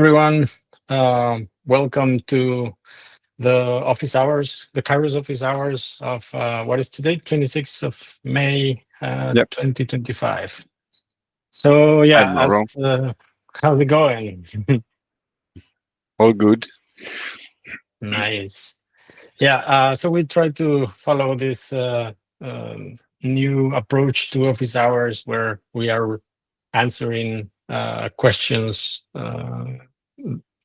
Everyone. Welcome to the office hours, the Kairos office hours of what is today, 26th of May, Yep, 2025. So yeah, I'm not as wrong. how's it going? All good. Nice. Yeah. So we try to follow this new approach to office hours where we are answering questions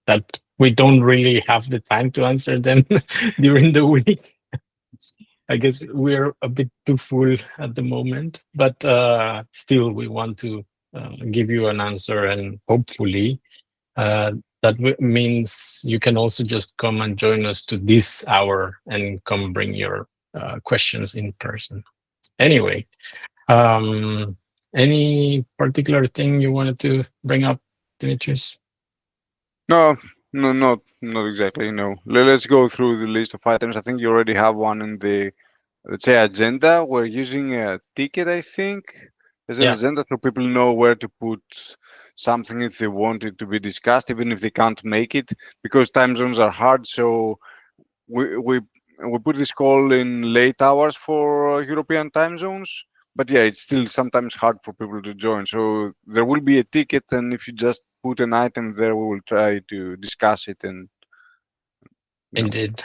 that we don't really have the time to answer them during the week. I guess we're a bit too full at the moment, but still, we want to give you an answer, and hopefully, uh, means you can also just come and join us to this hour and come bring your questions in person. Anyway, um, any particular thing you wanted to bring up, Demetrius? No, no, not exactly. No. Let's go through the list of items. I think you already have one in the, let's say, agenda. We're using a ticket, I think. There's an Yeah, agenda so people know where to put something if they want it to be discussed, even if they can't make it, because time zones are hard. So we we we put this call in late hours for European time zones. But yeah, it's still sometimes hard for people to join. So there will be a ticket, and if you just put an item there, we will try to discuss it. And you indeed.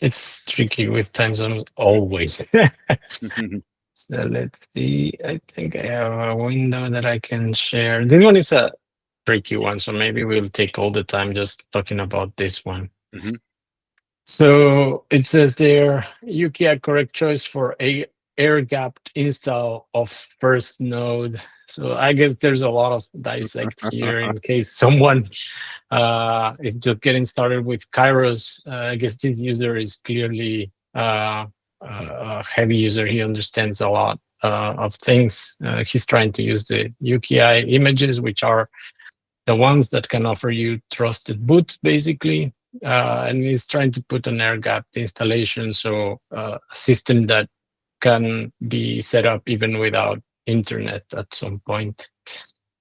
It's tricky with time zones always. know, So let's see. I think I have a window that I can share. This one is a tricky one, so maybe we'll take all the time just talking about this one. Mhm. So it says there, UKI correct choice for a air-gapped install of first node. So I guess there's a lot of dissect here in case someone, if just getting started with Kairos, I guess this user is clearly a heavy user. He understands a lot of things. He's trying to use the UKI images, which are the ones that can offer you trusted boot, basically. And he's trying to put an air-gapped installation, so a system that can be set up even without internet at some point.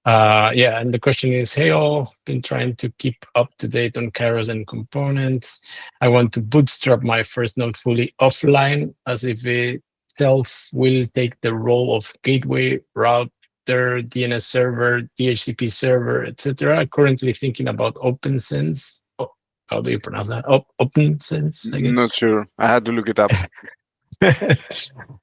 Yeah, and the question is, hey all, been trying to keep up to date on Kairos and components. I want to bootstrap my first node fully offline as if itself will take the role of gateway, router, DNS server, DHCP server, etc. Currently thinking about OpenSense. Oh, how do you pronounce that? OpenSense, I guess. Not sure. I had to look it up.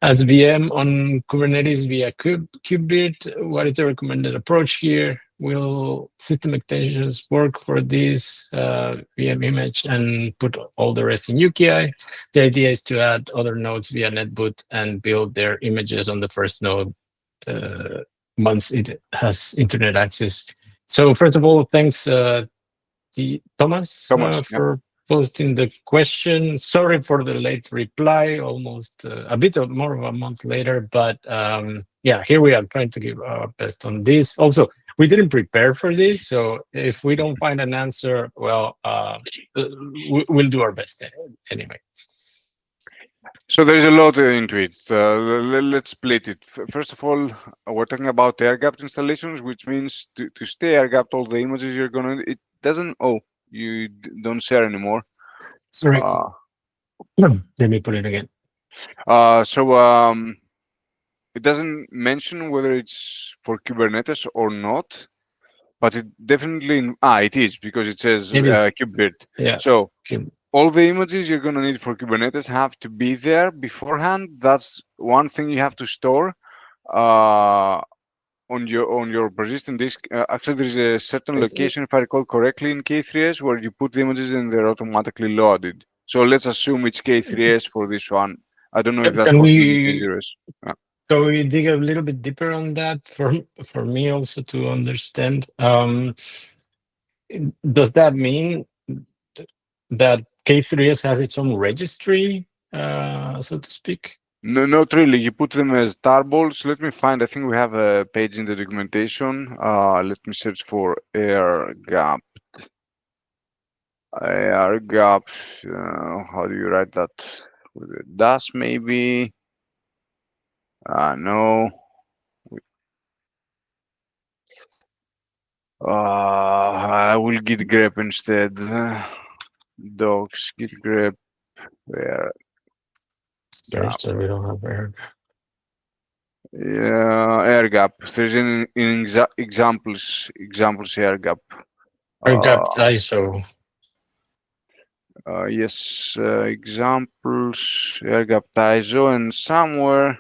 As VM on Kubernetes via Kubebit, what is the recommended approach here? Will system extensions work for this VM image and put all the rest in UKI? The idea is to add other nodes via netboot and build their images on the first node uh, once it has internet access. So first of all, thanks Thomas Thomas. Yep. for posting the question. Sorry for the late reply, almost a bit more of a month later, but yeah, here we are trying to give our best on this. Also, we didn't prepare for this, so if we don't find an answer, well, we'll do our best anyway. So there is a lot into it. Let's split it. First of all, we're talking about air-gapped installations, which means to stay air-gapped, all the images you're gonna. It doesn't. Oh, you don't share anymore. Sorry, Uh, let me put it again. so it doesn't mention whether it's for Kubernetes or not, but it definitely. It is because it says It is, Kubebit. yeah. So Okay. all the images you're gonna need for Kubernetes have to be there beforehand. That's one thing you have to store uh, on your persistent disk. Actually, there is a certain location, if I recall correctly, in K3s where you put the images and they're automatically loaded. So let's assume it's K3s for this one. I don't know if that's Can for we K0s. So we dig a little bit deeper on that for me also to understand. Does that mean that K3S has its own registry, so to speak? No, not really. You put them as tarballs. Let me find. I think we have a page in the documentation. Let me search for air gap. Air gap. How do you write that? With a dash, maybe. No. I will git grep instead. Docs git grep where Strange gap. that we don't have air. Yeah, air gap. There's in examples air gap. Air Uh, gapped ISO. yes, examples air gap ISO and somewhere.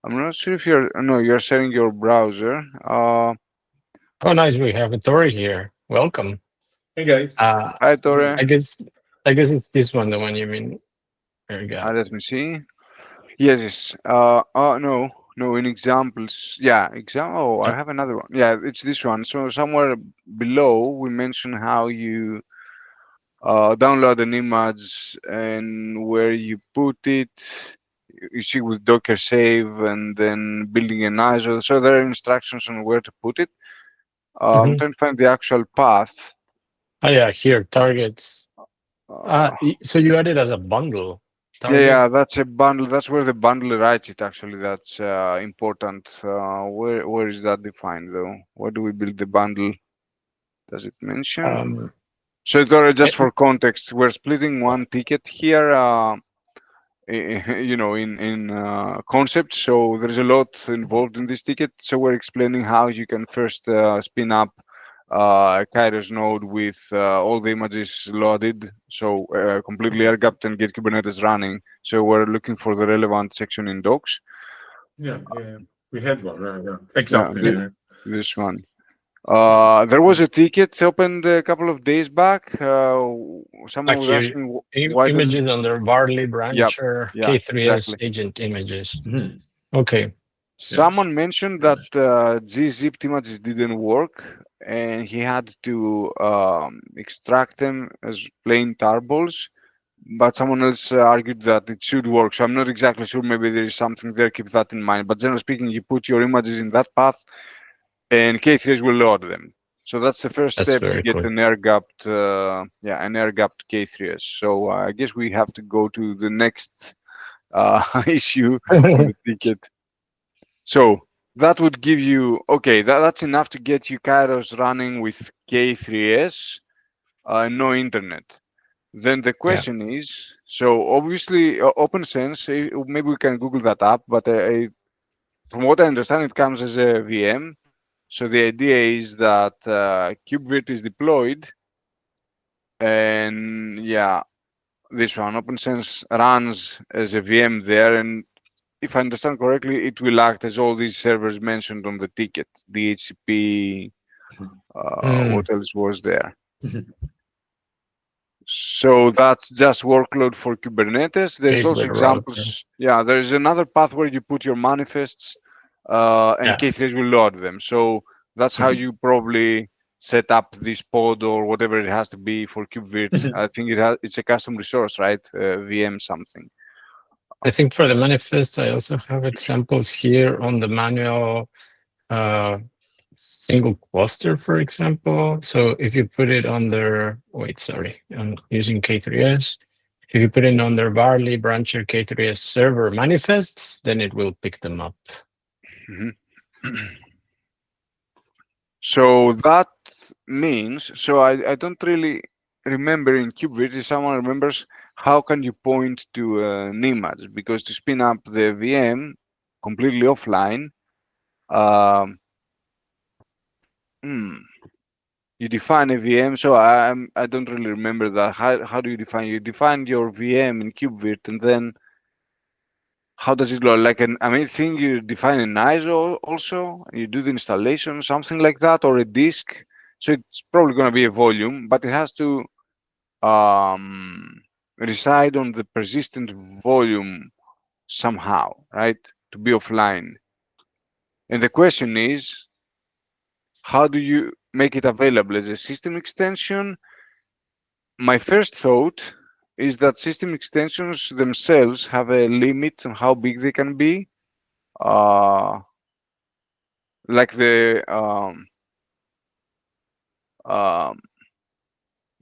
I'm not sure if you're no, you're sharing your browser. Oh, nice. We have a Tori here. Welcome. Hey guys. Uh, Hi Hmm. Tore. I guess, I guess it's this one, the one you mean, air gap. Let me see. Yes, yes. No, no. In examples, yeah. Oh, I Uh, have another one. Yeah, it's this one. So somewhere below, we mention how you download an image and where you put it. You see with Docker save and then building an ISO. So there are instructions on where to put it. I'm mhm. trying to find the actual path. Oh yeah, here targets. Uh, So you add it as a bundle yeah, target. yeah, that's a bundle. That's where the bundle writes it. Actually, that's important. Where is that defined though? Where do we build the bundle? Does it mention? Um, So, just eh, for context, we're splitting one ticket here. In concept. So there's a lot involved in this ticket. So we're explaining how you can first spin up a Kairos node with all the images loaded, so completely air-gapped and get Kubernetes running. So we're looking for the relevant section in docs. Yeah, yeah. We had one. Yeah. Yeah, Example here. this one. Yeah. There was a ticket opened a couple of days back. Someone like was here, asking why doesn't. images under Barley Yep. brancher Yeah. K3S Exactly. agent images. Hmm. Okay. Yeah. Someone mentioned that gzipped images didn't work, and he had to extract them as plain tarballs. But someone else argued that it should work. So I'm not exactly sure. Maybe there is something there. Keep that in mind. But generally speaking, you put your images in that path, and K3s will load them. So that's the first That's step to very get cool. an air-gapped, an air-gapped K3s. So I guess we have to go to the next issue on the ticket. So that would give you, okay, that's enough to get you Kairos running with K3S, no internet. Then the Yeah. question is, so obviously OpenSense, maybe we can Google that up, but from what I understand, it comes as a VM. So the idea is that KubeVirt is deployed, and yeah, this one, OpenSense runs as a VM there, and if I understand correctly, it will act as all these servers mentioned on the ticket, DHCP, Mm, what else was there? So that's just workload for Kubernetes. There's gateway also router. examples. Yeah, there's another path where you put your manifests and Yeah. K3s will load them. So that's how you probably set up this pod or whatever it has to be for KubeVirt. I think it's a custom resource, right? VM something. I think for the manifest, I also have examples here on the manual uh, single cluster, for example. So if you put it under, wait, sorry, I'm using K3S. If you put it under Barley brancher K3S server manifests, then it will pick them up. Mhm. So that means, so I don't really remember in KubeVirt, if someone remembers, how can you point to an image? Because to spin up the VM completely offline, um, hmm, you define a VM. So I don't really remember that. How do you define? You define your VM in KubeVirt, and then how does it look? Like an, I mean, thing you define an ISO also, and you do the installation, something like that, or a disk. So it's probably going to be a volume, but it has to reside on the persistent volume somehow, right? To be offline. And the question is, how do you make it available as a system extension? My first thought is that system extensions themselves have a limit on how big they can be. Uh, like the um,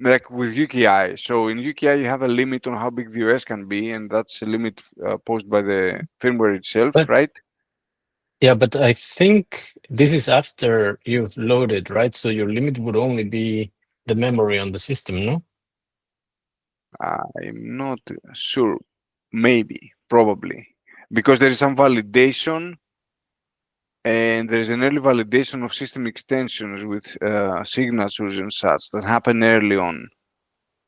like with UKI. So in UKI, you have a limit on how big the OS can be, and that's a limit posed by the firmware itself, But right? Yeah, but I think this is after you've loaded, right? So your limit would only be the memory on the system, no? I'm not sure. Maybe, probably, because there is some validation and there is an early validation of system extensions with signatures and such that happen early on.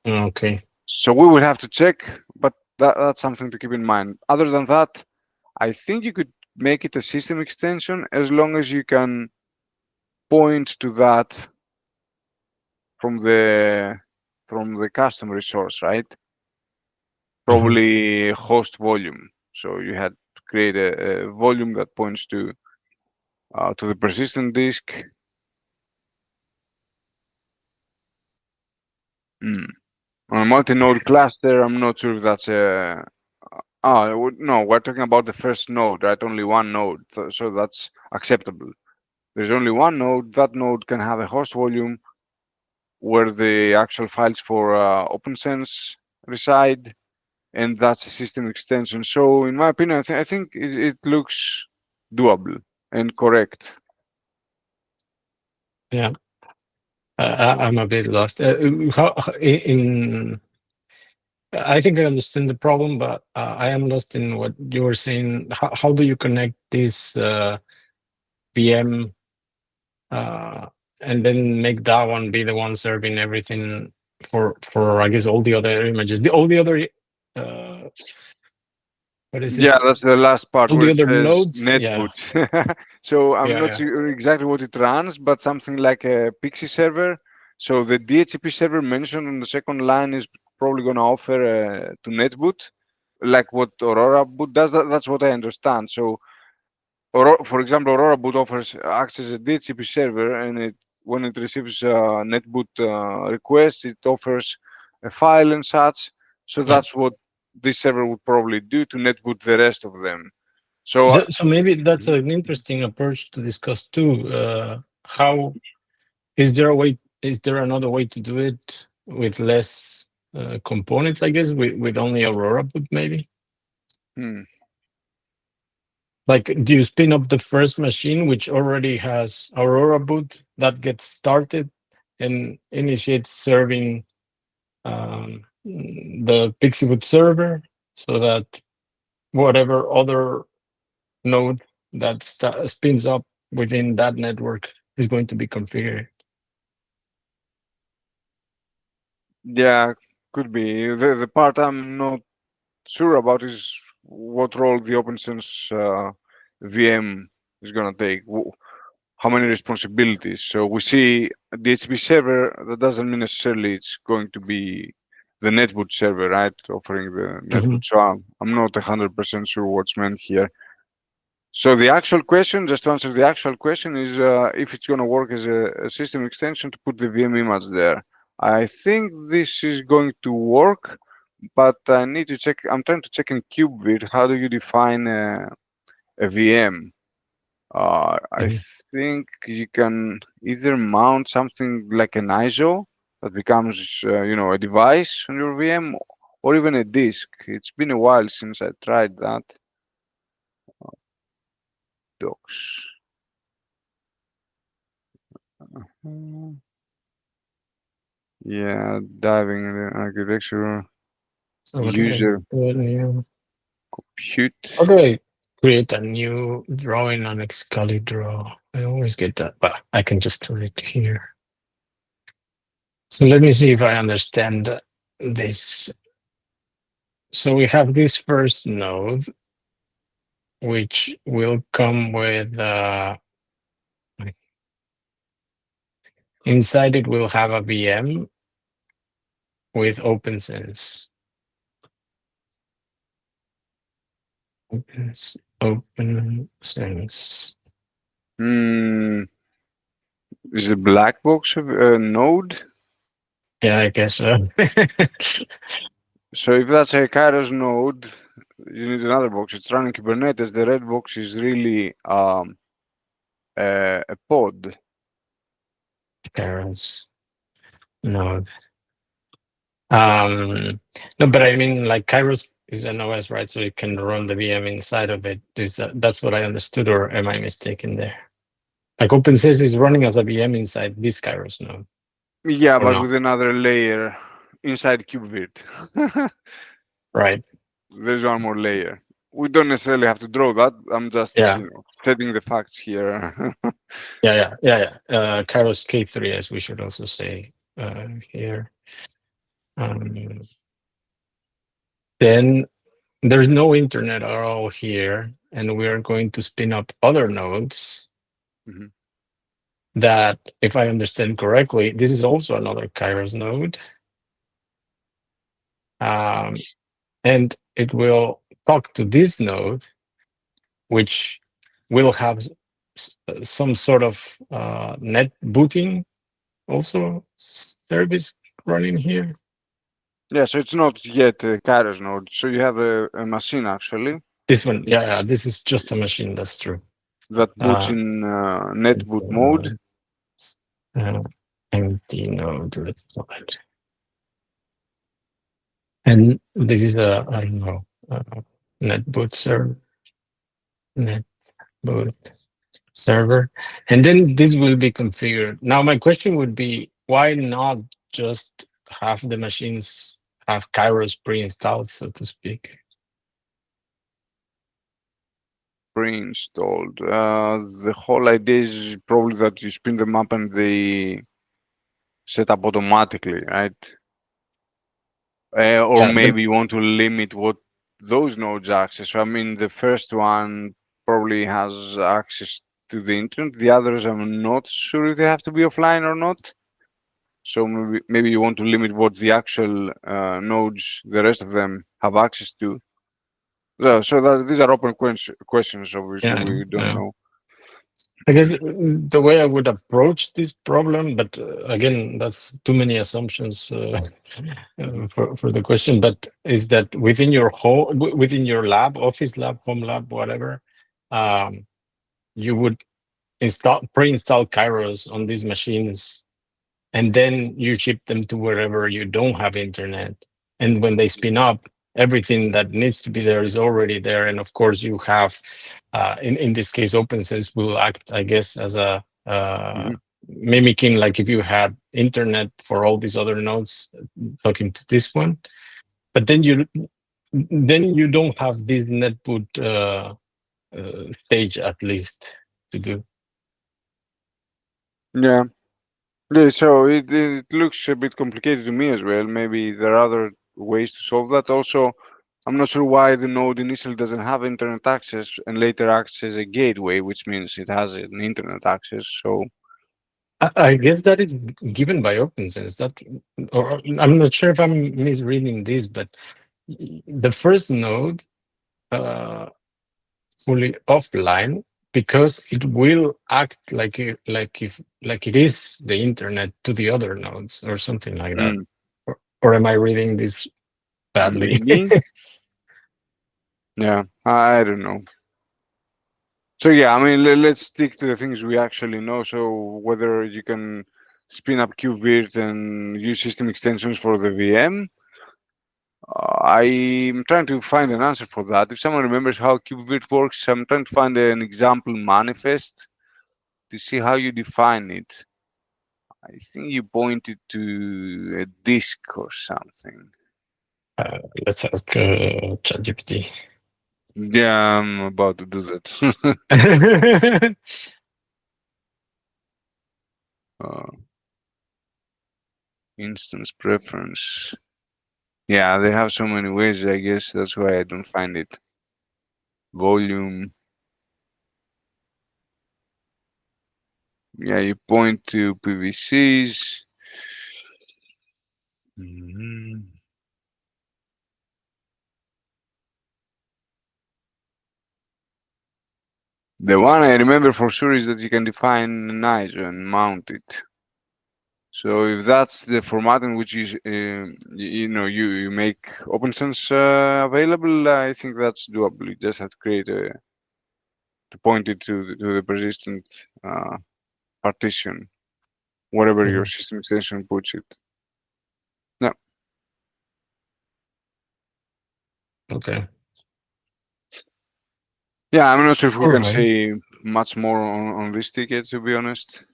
Okay. So we would have to check, but that's something to keep in mind. Other than that, I think you could make it a system extension as long as you can point to that from the customer resource, right? Mhm. Probably host volume. So you had to create a volume that points to the persistent disk. Mm. On a multi-node cluster, I'm not sure if that's a. No, we're talking about the first node, right? Only one node, so that's acceptable. There's only one node. That node can have a host volume where the actual files for OpenSense reside, and that's a system extension. So, in my opinion, I think it looks doable and correct. Yeah. I'm a bit lost. In I think I understand the problem, but I am lost in what you were saying. How do you connect this VM and then make that one be the one serving everything for I guess all the other images, all the other uh, what is Yeah, it? that's the last part All where the it other says nodes? Yeah, netboot. So I'm yeah, not yeah, sure exactly what it runs, but something like a Pixie server. So the DHCP server mentioned on the second line is probably going to offer to netboot, like what Aurora boot does. That's what I understand. So, for example, Aurora boot offers acts as a DHCP server, and when it receives a netboot request, it offers a file and such. So yeah. that's what this server would probably do to netboot the rest of them. So, So maybe that's an interesting approach to discuss too. How is there a way? Is there another way to do it with less components? I guess with only Aurora boot, maybe. hmm, Like, do you spin up the first machine which already has Aurora boot that gets started and initiates serving the Pixieboot server so that whatever other node that spins up within that network is going to be configured? yeah, could be. The part I'm not sure about is what role the OpenSense VM is going to take. How many responsibilities? So we see the HTTP server. That doesn't mean necessarily it's going to be the netboot server, right? Offering the Mhm. netboot. So I'm not 100% sure what's meant here. So the actual question, just to answer the actual question, is if it's going to work as a system extension to put the VM image there. I think this is going to work, but I need to check. I'm trying to check in KubeVirt. How do you define a VM? I Mhm. think you can either mount something like an ISO that becomes, a device on your VM, or even a disk. It's been a while since I tried that. Docs. Uh, Yeah, diving in the architecture, So what do I user do? A new- How compute. do I create a new drawing on Excalidraw? I always get that, but I can just do it here. So let me see if I understand this. So we have this first node, which will come with, inside it will have a VM with OpenSense. OpenSense. Hmm, is a black box a node? Yeah, I guess so. So if that's a Kairos node, you need another box. It's running Kubernetes. The red box is really a pod. Kairos node. No, but I mean like Kairos is an OS, right? So it can run the VM inside of it. That's what I understood, or am I mistaken there? Like OpenSys is running as a VM inside this Kairos node, Yeah, or but no? with another layer inside KubeVirt. Right. There's one more layer. We don't necessarily have to draw that. I'm just, Yeah. setting the facts here. Kairos K3, as we should also say here. Um, then there's no internet at all here, and we are going to spin up other nodes Mhm. that, if I understand correctly, this is also another Kairos node. And it will talk to this node, which will have some sort of net booting also service running here. Yeah, so it's not yet a Kairos node. So you have a machine actually This one, yeah, this is just a machine. That's true. that boots Uh, in net boot mode. uh, empty node. Let's call it. And this is a, I don't know, netboot server. Netboot server. And then this will be configured. Now, my question would be, why not just have the machines have Kairos pre-installed, so to speak? Pre-installed. The whole idea is probably that you spin them up and they set up automatically, right? Or Yeah, but maybe you want to limit what those nodes access. I mean, the first one probably has access to the internet. The others, I'm not sure if they have to be offline or not. So maybe you want to limit what the actual nodes, the rest of them, have access to. So that these are open questions. Obviously, yeah, we don't yeah. know. I guess the way I would approach this problem, but again, that's too many assumptions for the question. But is that within your home, within your lab, office lab, home lab, whatever, you would pre-install Kairos on these machines, and then you ship them to wherever you don't have internet. And when they spin up, everything that needs to be there is already there. And of course, you have, in this case, OpenSys will act, I guess, as a Mhm. mimicking, like if you had internet for all these other nodes talking to this one. But then you don't have this netboot stage, at least, to do. Yeah. Yeah, so it looks a bit complicated to me as well. Maybe there are other ways to solve that. Also, I'm not sure why the node initially doesn't have internet access and later acts as a gateway, which means it has an internet access. So, I guess that is given by OpenSense. Or I'm not sure if I'm misreading this, but the first node fully offline, because it will act like it is the internet to the other nodes or something like that. mm, Or am I reading this badly? maybe, yeah, I don't know. So yeah, I mean, let's stick to the things we actually know. So whether you can spin up qvirt and use system extensions for the VM. I'm trying to find an answer for that. If someone remembers how qvirt works, I'm trying to find an example manifest to see how you define it. I think you pointed to a disk or something. Let's ask ChatGPT. Yeah, I'm about to do that. uh, instance preference. Yeah, they have so many ways, I guess that's why I don't find it. Volume. Yeah, you point to PVCs. Mhm. The one I remember for sure is that you can define an ISO and mount it. So if that's the format in which you make OpenSense available, I think that's doable. You just have to create to point it to the persistent partition, wherever your Mhm. system extension puts it. Yeah. Okay. Yeah, I'm not sure if we All can right. say much more on this ticket, to be honest,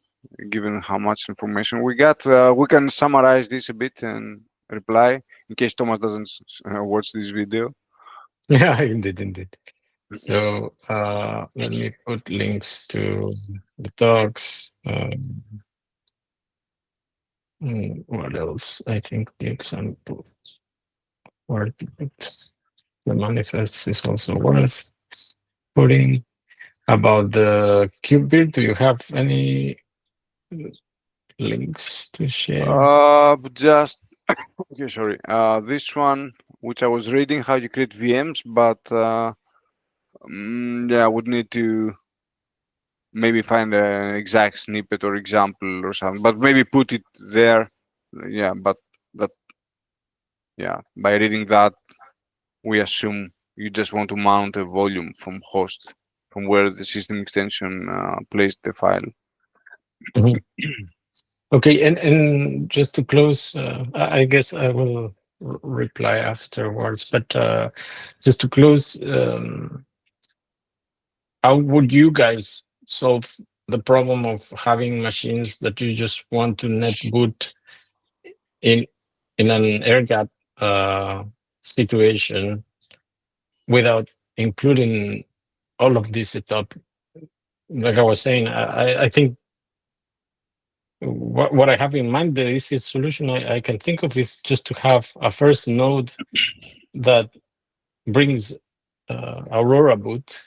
given how much information we got. We can summarize this a bit and reply in case Thomas doesn't watch this video. Yeah, indeed, indeed. So let me put links to the docs. What else? I think the example or the manifest is also worth putting. About the cube build, do you have any links to share? Just okay, sorry. This one, which I was reading, how you create VMs, but yeah, I would need to maybe find an exact snippet or example or something, but maybe put it there. Yeah, but that, yeah, by reading that, we assume you just want to mount a volume from host, from where the system extension placed the file. Mhm. Okay, and just to close, I guess I will reply afterwards, but just to close, how would you guys solve the problem of having machines that you just want to net boot in an air gap situation without including all of this setup? Like I was saying, I think what I have in mind, the easiest solution I can think of is just to have a first node that brings Aurora boot,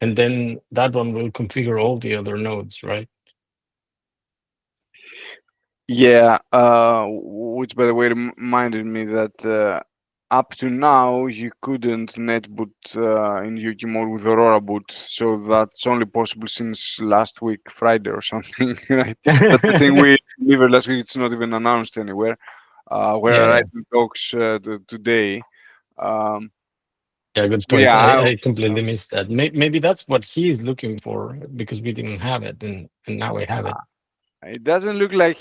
and then that one will configure all the other nodes, right? Yeah, which by the way reminded me that up to now you couldn't netboot in UKI mode with Aurora boot, so that's only possible since last week, Friday or something, right? That's the thing we delivered last week. It's not even announced anywhere. We're Yeah, writing talks today. Um, yeah, good so point. yeah, I completely missed that. Maybe that's what he is looking for because we didn't have it, and now we have it. it doesn't look like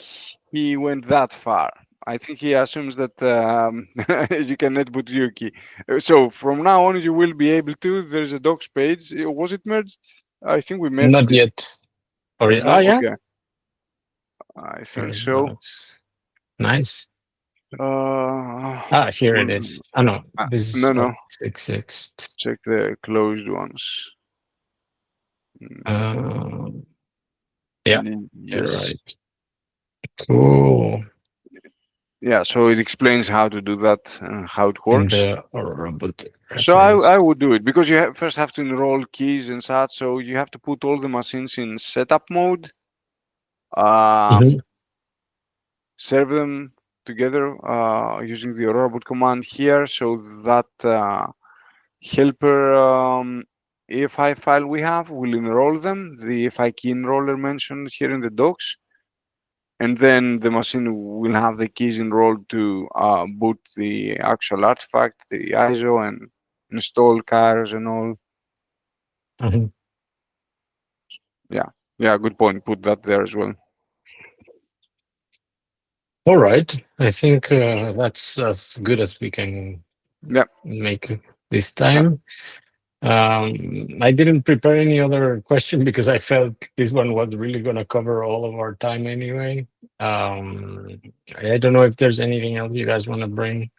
he went that far. I think he assumes that you can netboot Yuki. So from now on, you will be able to. There's a docs page. Was it merged? I think we merged Not it. yet. Or No? yeah, Okay. I there think is so. docs. Nice. Uh, Here it well, is. Oh no, this is no, no. 6. Check the closed ones. Uh, yeah, you're Yes. right. Cool. Yeah, so it explains how to do that and how it In works. the Robot So reference. I would do it because you first have to enroll keys and such. So you have to put all the machines in setup mode, Mhm. serve them together using the Aurora boot command here. So that helper EFI file we have will enroll them, the EFI key enroller mentioned here in the docs. And then the machine will have the keys enrolled to boot the actual artifact, the ISO, and install Kairos and all. Mhm. Yeah, yeah, good point. Put that there as well. All right. I think that's as good as we can Yeah. make this time. I didn't prepare any other question because I felt this one was really going to cover all of our time anyway. I don't know if there's anything else you guys want to bring.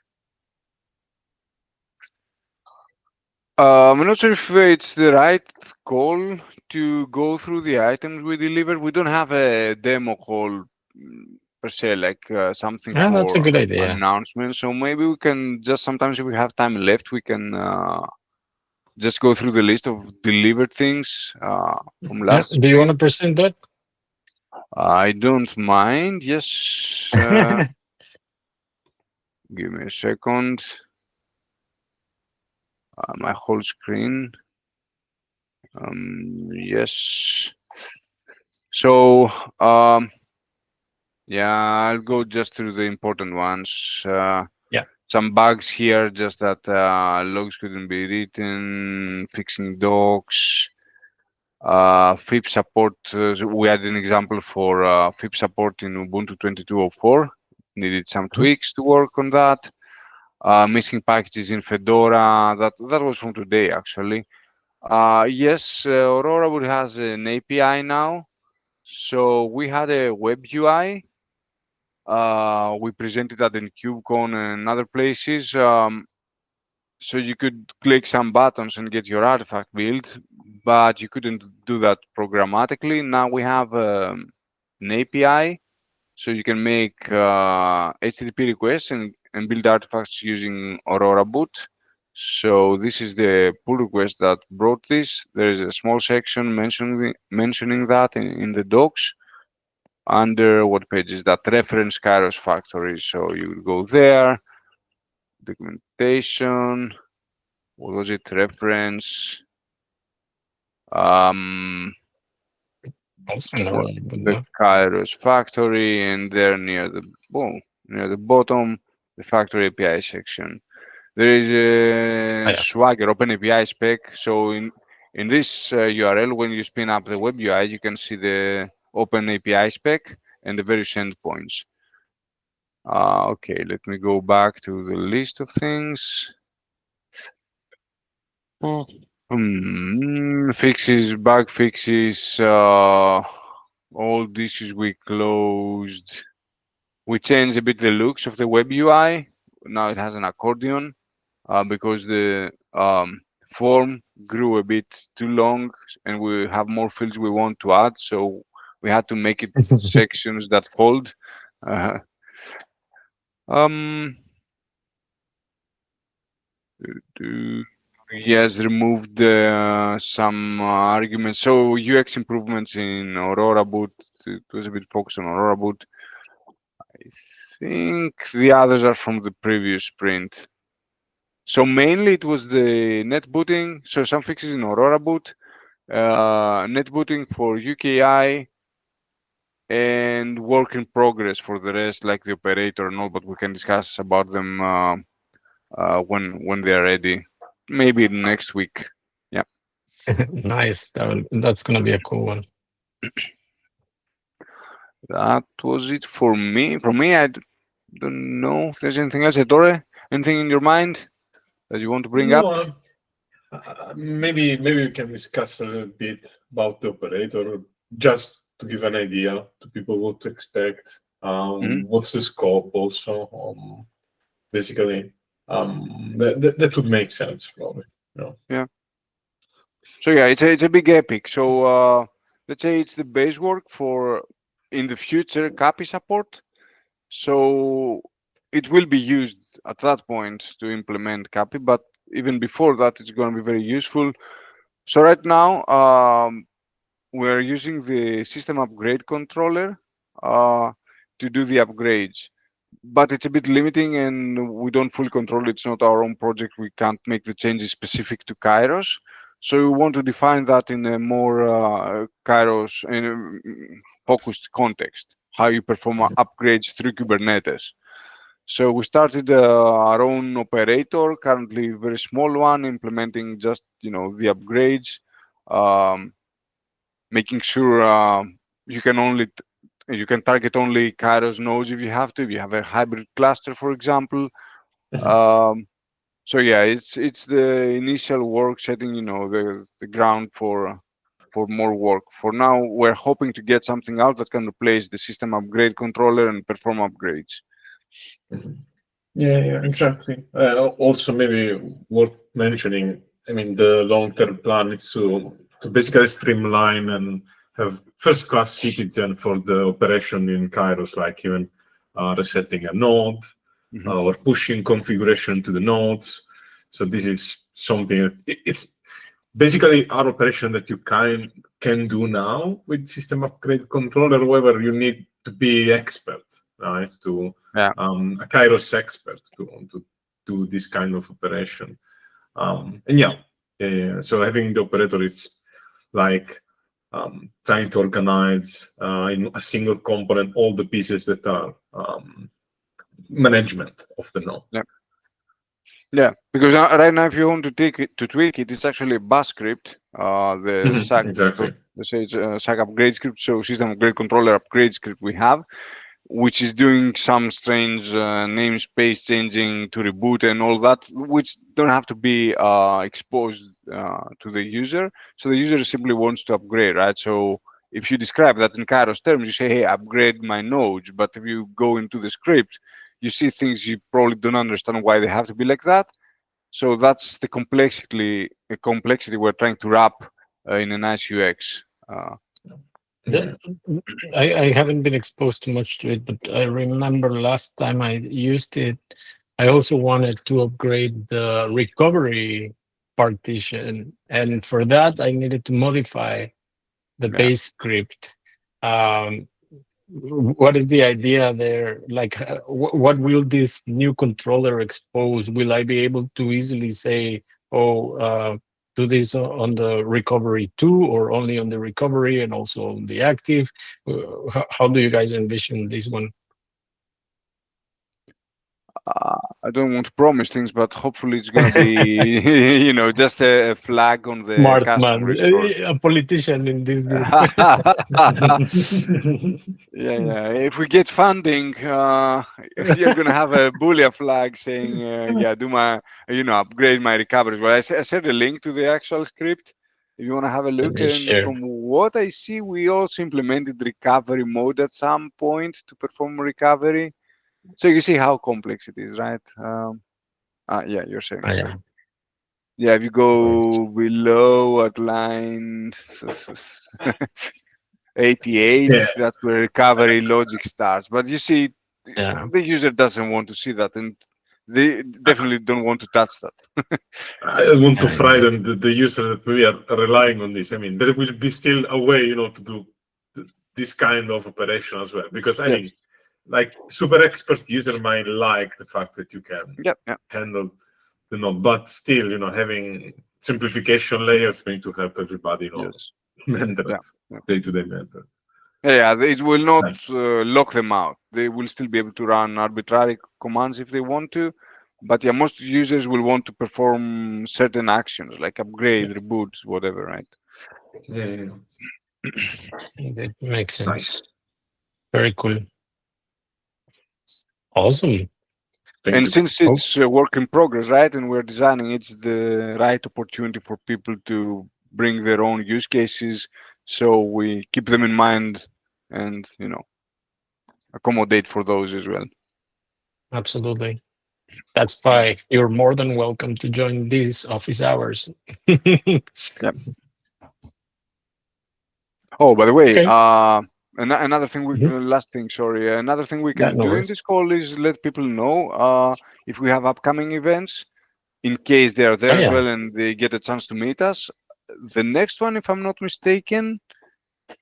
I'm not sure if it's the right call to go through the items we delivered. We don't have a demo call per se, like something Yeah, that's a for good idea. announcements. So maybe we can just sometimes, if we have time left, we can just go through the list of delivered things from Yeah. last Do you want to sprint. present that? I don't mind. Yes. Give me a second. My whole screen. Yes. So, yeah, I'll go just through the important ones. Yeah. Some bugs here, just that logs couldn't be written, fixing docs, FIP support. So we had an example for FIP support in Ubuntu 22.04. Needed some Mhm. tweaks to work on that. missing packages in Fedora. That was from today, actually. Yes, Aurora Boot has an API now. So we had a web UI. We presented that in KubeCon and other places. So you could click some buttons and get your artifact built, but you couldn't do that programmatically. Now we have an API, so you can make HTTP requests and build artifacts using Aurora Boot. So this is the pull request that brought this. There is a small section mentioning that in the docs. Under what page is that? Reference Kairos Factory. So you would go there, documentation. What was it? Reference. Um, Also in what- Aurora, but the no. Kairos Factory, and there near the bottom, the Factory API section. There is Ah, a yeah. Swagger Open API spec. So in this URL, when you spin up the web UI, you can see the Open API spec and the various endpoints. Okay, let me go back to the list of things. Fixes, bug fixes, old issues we closed. We changed a bit the looks of the web UI. Now it has an accordion because the form grew a bit too long and we have more fields we want to add. So we had to make it sections that fold. Uh, um, to- yes, removed some arguments. So UX improvements in Aurora Boot. It was a bit focused on Aurora Boot. I think the others are from the previous sprint. So mainly it was the net booting. So some fixes in Aurora Boot, net booting for UKI, and work in progress for the rest, like the operator and all. But we can discuss about them when they are ready. Maybe next week. Yeah. Nice. That's gonna be a cool one. That was it for me. From me, don't know if there's anything else. Ettore, anything in your mind that you want to bring up? No, maybe we can discuss a little bit about the operator, just to give an idea to people what to expect. What's the scope also? Basically, that would make sense probably. Yeah. So yeah, it's a big epic. So let's say it's the base work for in the future copy support. So it will be used at that point to implement copy, but even before that, it's going to be very useful. So right now, we're using the system upgrade controller to do the upgrades, but it's a bit limiting and we don't fully control it. It's not our own project. We can't make the changes specific to Kairos. So we want to define that in a more Kairos in a focused context, how you perform upgrades through Kubernetes. So we started our own operator, currently a very small one, implementing just the upgrades, making sure you can only you can target only Kairos nodes if you have to. If you have a hybrid cluster, for example. So yeah, it's the initial work setting, the ground for more work. For now, we're hoping to get something out that can replace the system upgrade controller and perform upgrades. Yeah, exactly. Also, maybe worth mentioning. I mean, the long-term plan is to basically streamline and have first-class citizen for the operation in Kairos, like even resetting a node or pushing configuration to the nodes. So this is something that it's basically our operation that you can do now with system upgrade controller. However, you need to be expert, right? A Kairos expert to do this kind of operation. So having the operator is like trying to organize in a single component all the pieces that are management of the node. Yeah, because right now, if you want to tweak it, it's actually a bash script. The SAC, exactly. let's say it's a SAC upgrade script, so system upgrade controller upgrade script we have. which is doing some strange namespace changing to reboot and all that, which don't have to be exposed to the user. So the user simply wants to upgrade, right? So if you describe that in Kairos terms, you say, hey, upgrade my nodes. But if you go into the script, you see things you probably don't understand why they have to be like that. So that's the complexity we're trying to wrap in a nice UX. The- I haven't been exposed too much to it, but I remember last time I used it, I also wanted to upgrade the recovery partition. And for that, I needed to modify the Yeah. base script. Um, what is the idea there? Like, what will this new controller expose? Will I be able to easily say, oh, do this on the recovery too, or only on the recovery and also on the active? How do you guys envision this one? I don't want to promise things, but hopefully it's gonna be, just a flag on the Smart custom man, resource. a politician in this group. Yeah. If we get funding, you're gonna have a Boolean flag saying, "Yeah, do my, upgrade my recoveries." Well, I sent a link to the actual script. If you want to have a Let look, me and share. from what I see, we also implemented recovery mode at some point to perform recovery. So you see how complex it is, right? Yeah, you're saying Ah, so. yeah. Yeah, if you go below at line 88, Yeah, that's where recovery logic starts. But you see, Yeah. the user doesn't want to see that, and they definitely don't want to touch that. I want to I know. frighten the user that we are relying on this. I mean, there will be still a way, to do this kind of operation as well. Because I Yes. mean, like super expert user might like the fact that you can Yep. Yeah. handle the node, but still, having simplification layers going to help everybody, Yes. mandate Yeah. Yeah. day-to-day mandate. Yeah. It will not Nice. lock them out. They will still be able to run arbitrary commands if they want to. But yeah, most users will want to perform certain actions like upgrade, Yes. reboot, whatever, right? Yeah. That makes Nice. sense. Very cool. Awesome. Thank And you. since it's a work in progress, right, and we're designing, it's the right opportunity for people to bring their own use cases. So we keep them in mind and, accommodate for those as well. Absolutely. That's why you're more than welcome to join these office hours. Yep. Oh, by the way, Okay. another thing, Mhm. last thing, sorry, another thing we Yeah, can no do in worries. this call is let people know if we have upcoming events, in case they are Oh, there as yeah. well and they get a chance to meet us. The next one, if I'm not mistaken,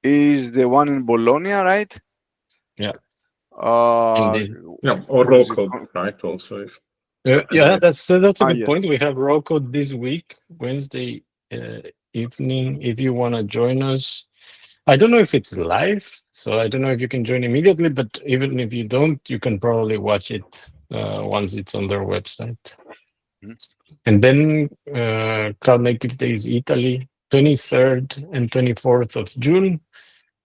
is the one in Bologna, right? Yeah, Uh, indeed. Yeah, or what raw is it? code, right? Also, if Yeah, that's a good Yes. point. We have Rocco this week, Wednesday evening. If you want to join us, I don't know if it's live, so I don't know if you can join immediately. But even if you don't, you can probably watch it once it's on their website. Mhm. And then Cloud Native Days Italy, 23rd and 24th of June.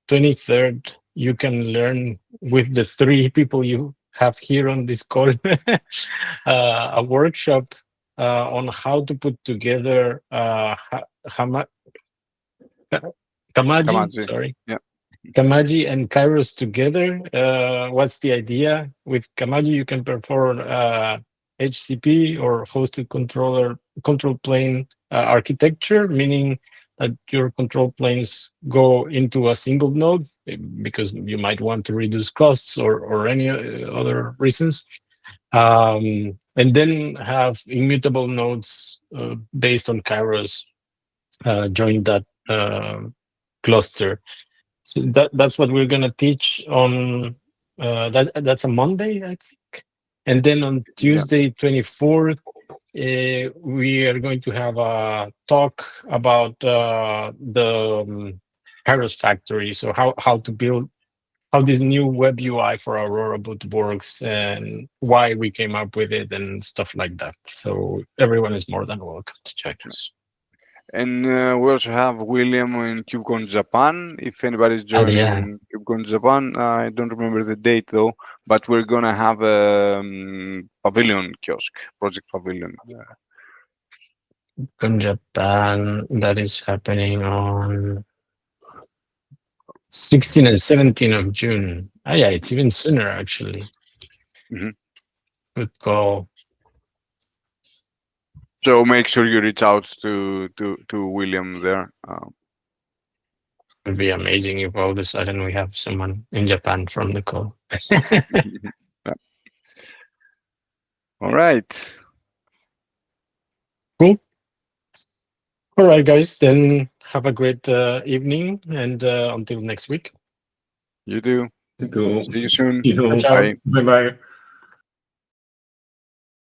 23rd, you can learn with the three people you have here on this call a workshop on how to put together Come on, Kamaji, see. sorry, Yeah. Kamaji and Kairos together. What's the idea? With Kamaji, you can perform HCP or hosted control plane architecture, meaning that your control planes go into a single node because you might want to reduce costs or any other reasons. And then have immutable nodes based on Kairos join that cluster. So that's what we're gonna teach on that's a Monday, I think. And then on Yeah. Tuesday, 24th, we are going to have a talk about the Kairos factory. So how to build how this new web UI for Aurora Boot works and why we came up with it and stuff like that. So everyone is more than welcome to join us. And we also have William in KubeCon Japan. If anybody's joining yeah. in KubeCon Japan, I don't remember the date though, but we're gonna have a pavilion kiosk, project pavilion. In Japan, that is happening on 16 and 17 of June. Oh, yeah, it's even sooner, actually. Mhm. Good call. So make sure you reach out to William there. It would be amazing if all of a sudden we have someone in Japan from the call. All right. Cool. All right, guys. Then have a great evening, and until next week. You do. To See you soon. you know, Ciao. Bye. bye bye.